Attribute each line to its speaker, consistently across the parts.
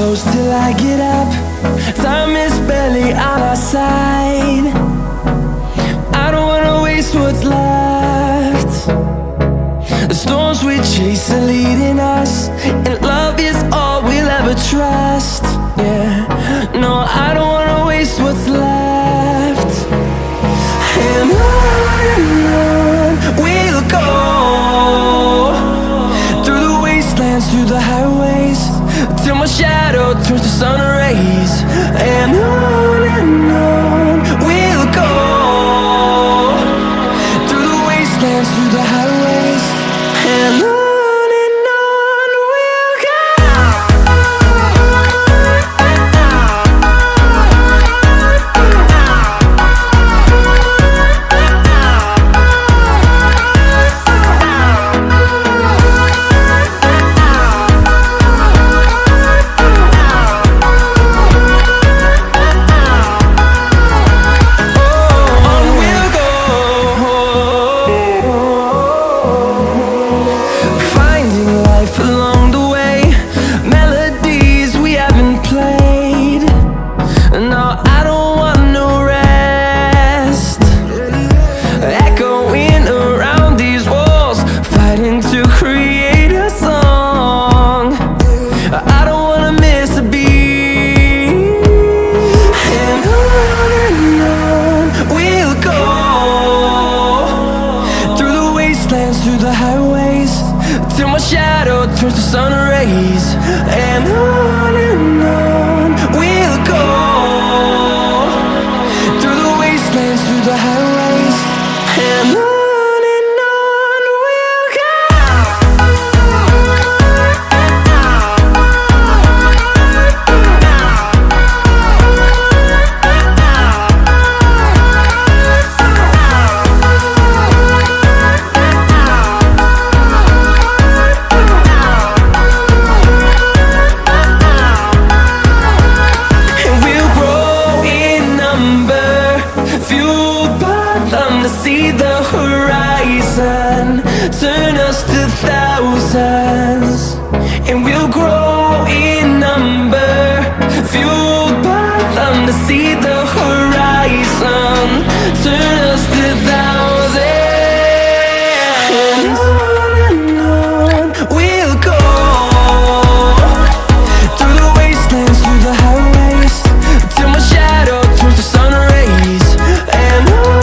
Speaker 1: close till I get up. Time is barely on our side. I don't wanna waste what's left. The storms we chase are leading us, and love is all we'll ever trust. Yeah, no, I don't wanna waste what's left. And on we'll go, through the wastelands, through the highways, till my shadow turns to sun rays. And on we'll go, through the wastelands, through the highways, and on. Through the highways, till my shadow turns to sun rays. And on we'll go, through the wastelands, through the highways, and on. See the horizon turn us to thousands, and we'll grow in number, fueled by them. To see the horizon turn us to thousands, and on we'll go, through the wastelands, through the highways, till my shadow turns to sun rays. And on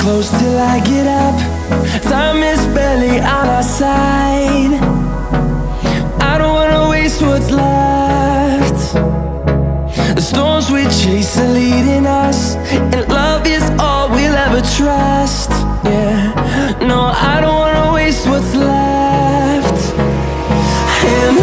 Speaker 1: close till I get up. Time is barely on our side. I don't wanna waste what's left. The storms we chase are leading us, and love is all we'll ever trust. Yeah, no, I don't wanna waste what's left. And